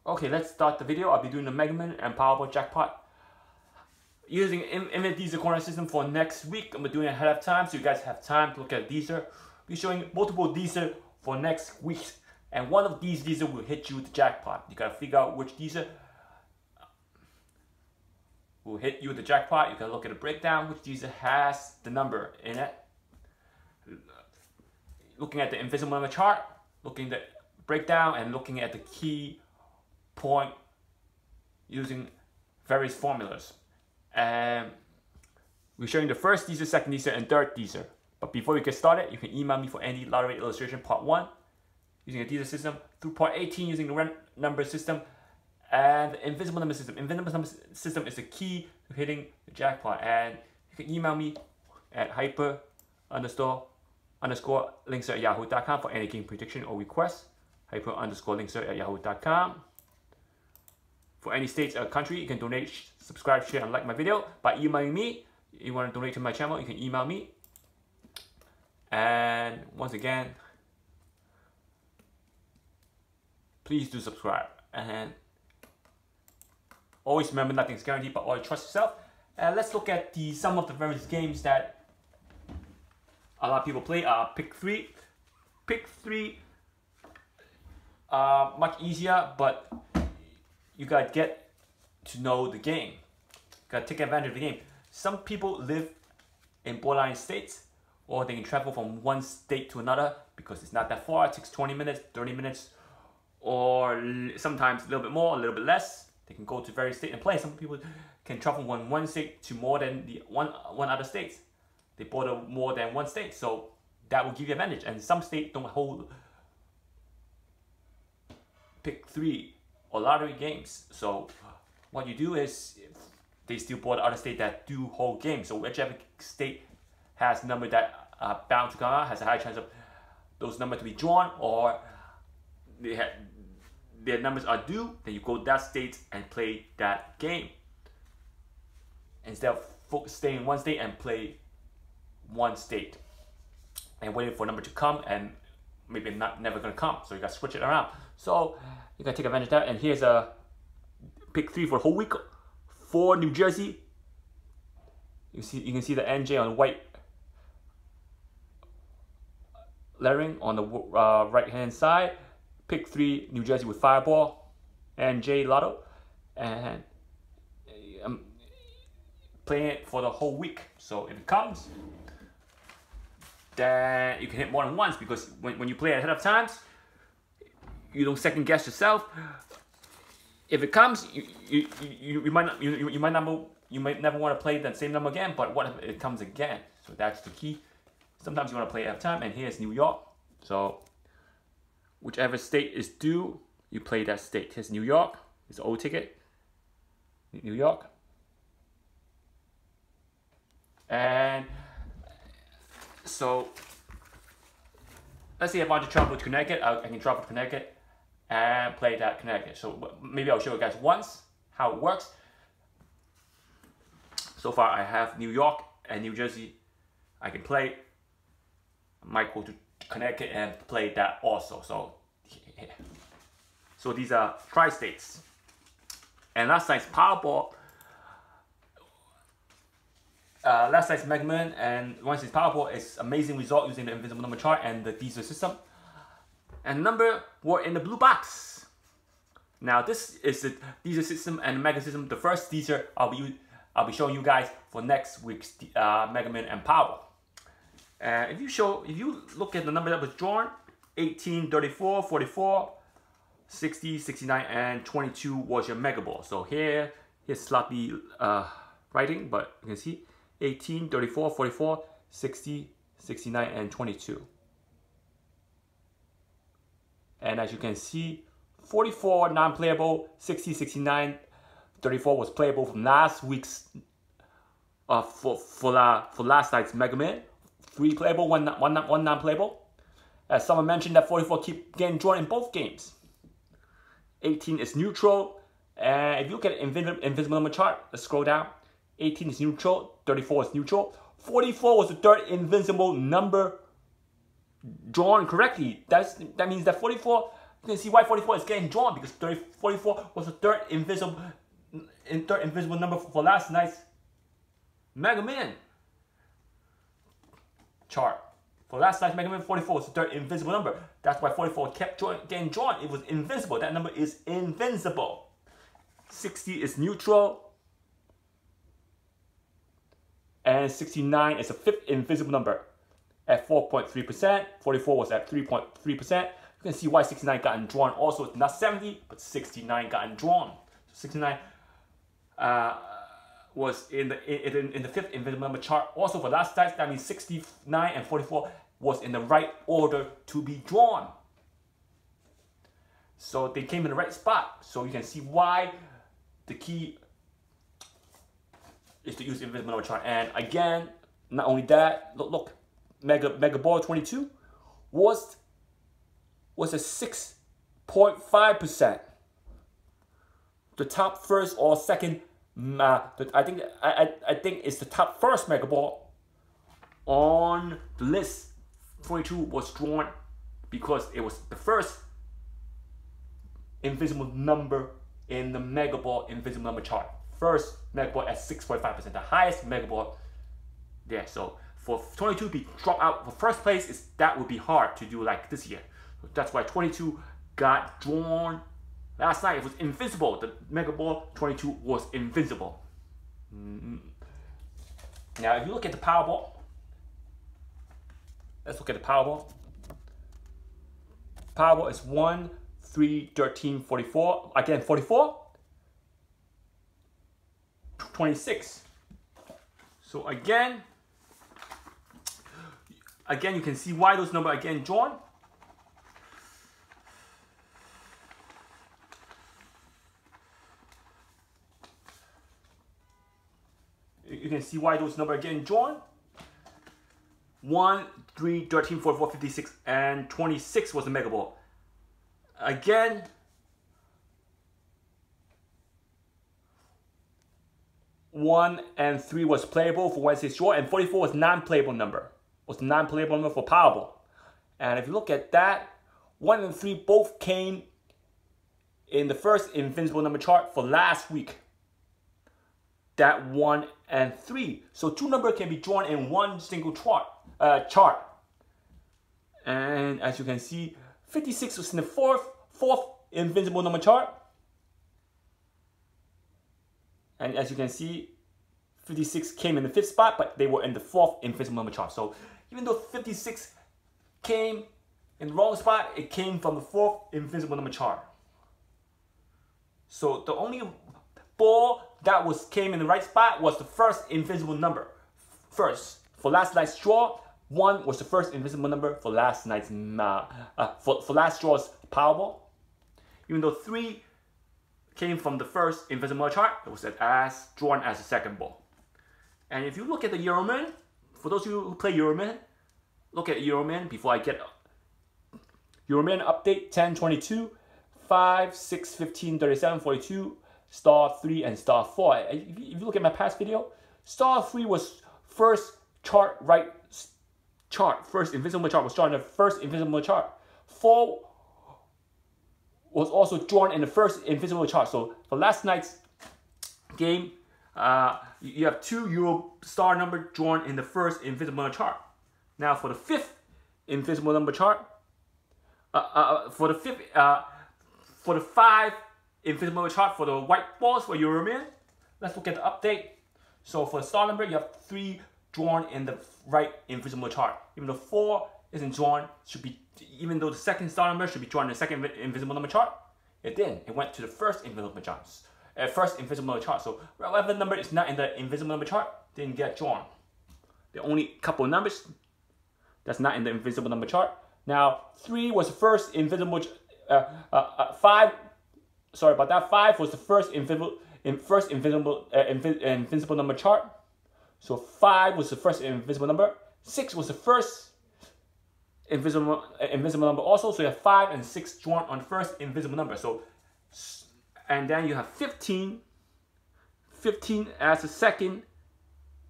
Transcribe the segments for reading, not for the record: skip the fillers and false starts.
Okay, let's start the video. I'll be doing the Mega Man and Powerball jackpot using Infinite Dster corner system for next week. I'm doing it ahead of time so you guys have time to look at Dster. We'll be showing multiple Dster for next week, and one of these Dster will hit you with the jackpot. You gotta figure out which Dster will hit you with the jackpot. You can look at the breakdown, which Dster has the number in it. Looking at the Invincible number chart, looking at the breakdown, and looking at the key point using various formulas. And we're showing the first Dster, second Dster, and third Dster. But before we get started, you can email me for any lottery illustration part 1 using a Dster system, through part 18 using the number system, and the Invincible number system. Invincible number system is the key to hitting the jackpot. And you can email me at hyper_linksir@yahoo.com for any game prediction or request. hyper_linksir@yahoo.com. For any states or country, you can donate, subscribe, share, and like my video by emailing me. If you want to donate to my channel, you can email me. And once again, please do subscribe. And always remember, nothing's guaranteed, but always trust yourself. And let's look at some of the various games that a lot of people play. Pick 3. Pick 3 much easier, but you gotta get to know the game. You gotta take advantage of the game. Some people live in borderline states, or they can travel from one state to another because it's not that far. It takes 20 minutes, 30 minutes, or sometimes a little bit more, a little bit less. They can go to various states and play. Some people can travel from one state to more than one other states. They border more than one state, so that will give you advantage. And some states don't hold pick 3 or lottery games. So what you do is they still border other states that do hold games. So whichever state has a number that bound to come out, has a high chance of those numbers to be drawn, or their numbers are due, then you go to that state and play that game instead of staying in one state and play one state and waiting for a number to come and maybe never gonna come. So you gotta switch it around. So you gotta take advantage of that. And here's a pick 3 for the whole week for New Jersey. You can see the NJ on white lettering on the right hand side. Pick 3 New Jersey with Fireball and J Lotto, and I'm playing it for the whole week. So if it comes, then you can hit more than once, because when you play it ahead of time, you don't second guess yourself. If it comes, you might never want to play that same number again. But what if it comes again? So that's the key. Sometimes you want to play ahead of time, and here's New York. So whichever state is due, you play that state. Here's New York. It's the old ticket. New York. And so let's say if I want to travel to Connecticut, I can travel to Connecticut and play that Connecticut. So maybe I'll show you guys once how it works. So far I have New York and New Jersey I can play. I might go to Connecticut and play that also. So these are tri-states. And last night's Powerball, last night's Mega Man, and once it's Powerball, it's amazing result using the Invincible number chart and the Dster system. And the number were in the blue box. Now this is the Dster system and the Mega system. The first Dster I'll be showing you guys for next week's Mega Man and Powerball. If you look at the number that was drawn, 18, 34, 44, 60, 69, and 22 was your Mega Ball. So here's sloppy writing, but you can see 18, 34, 44, 60, 69, and 22. And as you can see, 44 non-playable, 60, 69, 34 was playable from last week's for last night's Mega Man. 3 playable, one non-playable. As someone mentioned, that 44 keep getting drawn in both games. 18 is neutral. And if you look at Invincible number chart, let's scroll down. 18 is neutral, 34 is neutral. 44 was the third Invincible number drawn correctly. That means that 44 You can see why 44 is getting drawn, because 44 was the third invisible number for last night's Mega Man chart. For last night's Mega Man, 44 was the third invisible number. That's why 44 kept getting drawn. It was invincible. That number is invincible. 60 is neutral. And 69 is the fifth invisible number at 4.3%. 44 was at 3.3%. You can see why 69 gotten drawn. Also, it's not 70, but 69 gotten drawn. So 69 was in the fifth invisible number chart. Also for last night, that means 69 and 44 was in the right order to be drawn. So they came in the right spot. So you can see why the key is to use invisible number chart. And again, not only that, look, Mega Ball 22 was a 6.5%. The top first or second, I think it's the top first Mega Ball on the list. 22 was drawn because it was the first invisible number in the Mega Ball invisible number chart. First Mega Ball at 6.5%, the highest Mega Ball there. So for 22 to be dropped out for first place, that would be hard to do like this year. So that's why 22 got drawn. Last night it was invincible. The Mega Ball 22 was invincible. Now if you look at the Powerball, let's look at the Powerball. Powerball is 1, 3, 13, 44. Again, 44, 26. So again, you can see why those numbers are getting drawn. You can see why those numbers are getting drawn. 1, 3, 13, 44, 56, and 26 was the Mega Ball. Again, one and 3 was playable for Wednesday's draw, and 44 was non-playable number. Was the non-playable number for Powerball. And if you look at that, 1 and 3 both came in the first invincible number chart for last week. That 1 and 3. So two numbers can be drawn in one single chart. And as you can see, 56 was in the fourth invincible number chart. And as you can see, 56 came in the fifth spot, but they were in the fourth invincible number chart. So even though 56 came in the wrong spot, it came from the fourth invisible number chart. So the only ball that came in the right spot was the first invisible number. First, for last night's draw, 1 was the first invisible number for last night's for last draw's Powerball. Even though 3 came from the first invisible chart, it was drawn as a second ball. And if you look at the Euroman, for those of you who play Euroman, look at Euroman before I get Euroman update 10, 22, 5, 6, 15, 37, 42, star 3, and star 4. If you look at my past video, star 3 was first first invisible chart was drawn in the first invisible chart. 4 was also drawn in the first invisible chart. So for last night's game, you have 2 Euro star number drawn in the first invisible chart. Now for the fifth invisible number chart, for the 5 invisible chart for the white balls for Euroman, let's look at the update. So for the star number, you have 3 drawn in the right invisible chart. Even though 4 isn't drawn, even though the second star number should be drawn in the second invisible number chart, it didn't. It went to the first invisible chart. So whatever number is not in the invisible number chart didn't get drawn. The only couple of numbers that's not in the invisible number chart. Now 3 was the first invisible. 5. Sorry about that. 5 was the first invisible number chart. So 5 was the first invisible number. 6 was the first invisible number also. So you have 5 and 6 drawn on the first invisible number. So, and then you have 15 as the second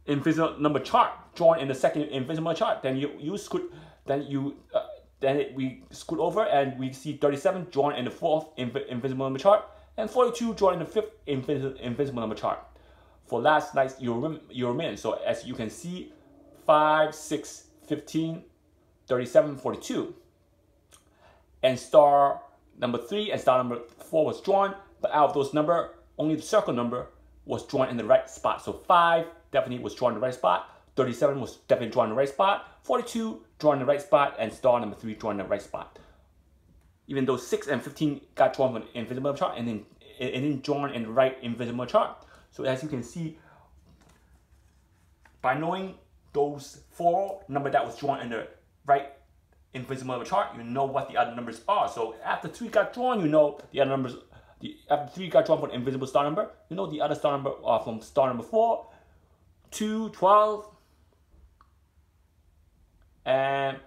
invisible number chart drawn in the second invisible chart. Then you Then we scoot over and we see 37 drawn in the fourth invisible number chart, and 42 drawn in the fifth invisible number chart for last night's Euro Million. So as you can see, 5, 6, 15, 37, 42. And star number 3 and star number 4 was drawn, but out of those numbers, only the circle number was drawn in the right spot. So 5 definitely was drawn in the right spot, 37 was definitely drawn in the right spot, 42 drawn in the right spot, and star number 3 drawn in the right spot. Even though 6 and 15 got drawn from the invisible chart and then it didn't drawn in the right invisible chart. So as you can see, by knowing those 4 numbers that was drawn in the right invisible chart, you know what the other numbers are. So after 3 got drawn, you know the other numbers. After 3 got drawn for the invisible star number, you know the other star number are from star number 4, 2, 12, and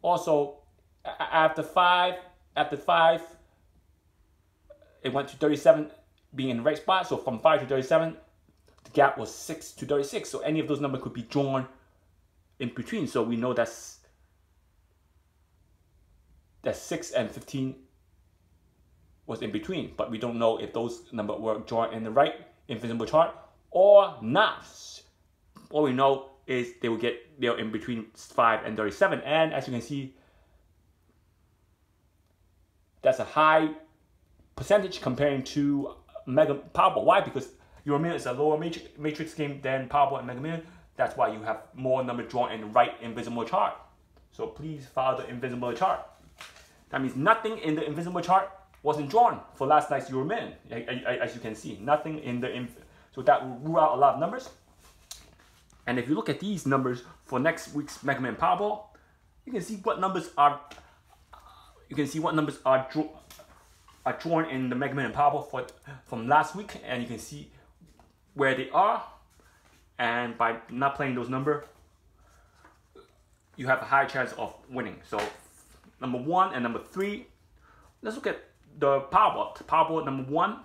also after 5, it went to 37 being in the right spot. So from 5 to 37, the gap was 6 to 36. So any of those numbers could be drawn in between. So we know that 6 and 15 was in between, but we don't know if those numbers were drawn in the right invisible chart or not. All we know is they're in between 5 and 37, and as you can see, that's a high percentage comparing to Mega Powerball. Why? Because Euro Million is a lower matrix game than Powerball and Mega Million. That's why you have more numbers drawn in the right invisible chart. So please follow the invisible chart. That means nothing in the invisible chart wasn't drawn for last night's Euro Million. As you can see, nothing in the so that will rule out a lot of numbers. And if you look at these numbers for next week's Mega Million Powerball, you can see what numbers are. You can see what numbers are drawn in the Mega Million Powerball from last week, and you can see where they are. And by not playing those numbers, you have a high chance of winning. So number 1 and number 3. Let's look at the Powerball. Powerball number 1.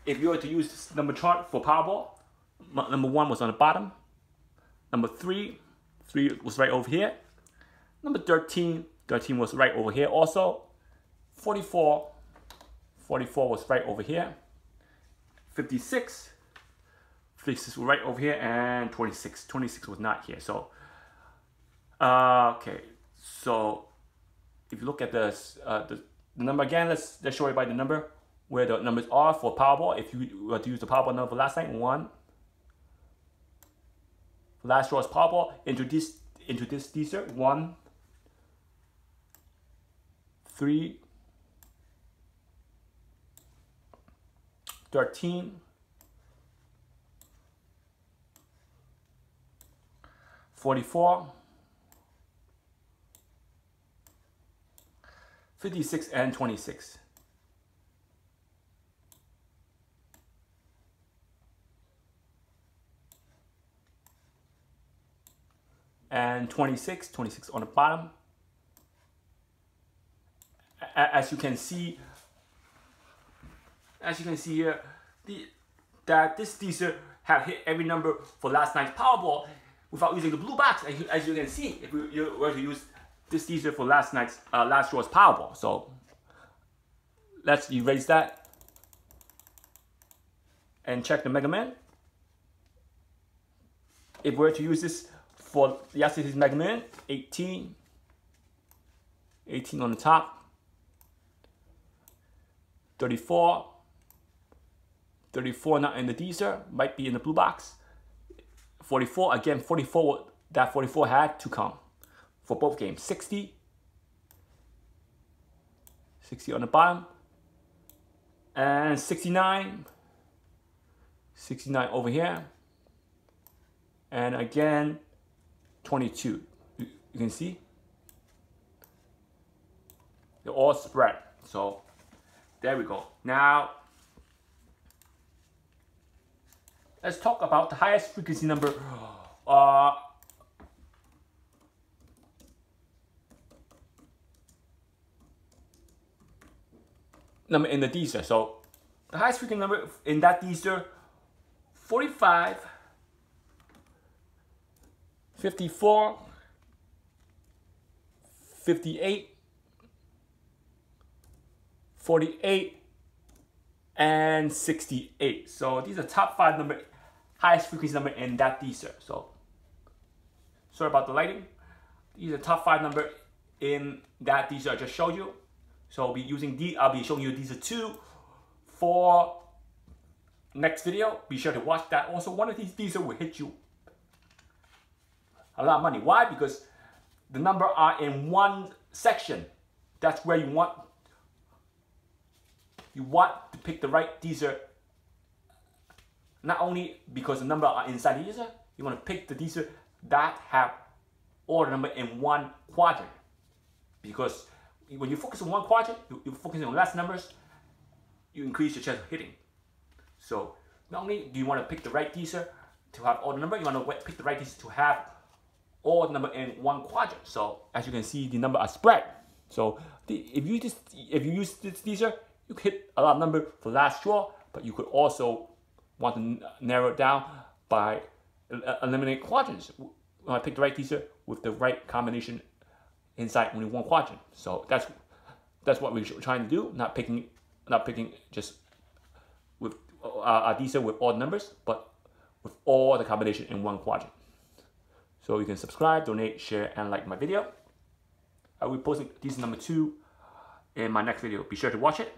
If you were to use this number chart for Powerball, number 1 was on the bottom. Number 3 was right over here. Number 13 was right over here also. 44 was right over here. 56 was right over here, and 26 was not here. So okay, so if you look at the number again, let's show you by the number where the numbers are for Powerball. If you were to use the Powerball number for last night, 1. For last draw's Powerball into this Dster, 1, 3, 13, 44, 56, and 26. And 26 on the bottom. As you can see here, that this Dster have hit every number for last night's Powerball without using the blue box. As you can see, if you were to use this Dster for last night's last draw's Powerball. So let's erase that and check the Mega Man. If we were to use this for yesterday's Mega Man, 18 on the top, 34 not in the Dster, might be in the blue box. 44, again, 44, that 44 had to come for both games. 60 on the bottom, and 69 over here, and again 22. You can see they're all spread. So there we go. Now let's talk about the highest frequency number in the Dster. So the highest frequency number in that Dster, 45, 54, 58, 48, and 68. So these are top 5 number, highest frequency number in that Dster. So sorry about the lighting. These are top 5 number in that Dster I just showed you. So I'll be showing you these are 2 for next video. Be sure to watch that. Also, one of these Dster will hit you a lot of money. Why? Because the number are in one section. That's where you want to pick the right Dster. Not only because the number are inside the Dster, you want to pick the Dster that have all the number in one quadrant. Because when you focus on one quadrant, you're focusing on less numbers, you increase your chance of hitting. So not only do you want to pick the right Dster to have all the number, you want to pick the right Dster to have all the number in one quadrant. So as you can see, the number are spread. So if you use this Dster, you could hit a lot of number for last draw, but you could also want to narrow it down by eliminate quadrants. You want to pick the right Dster with the right combination inside only one quadrant. So that's what we're trying to do. Not picking just with a Dster with all the numbers, but with all the combination in one quadrant. So you can subscribe, donate, share, and like my video. I will be posting Dster number 2 in my next video. Be sure to watch it.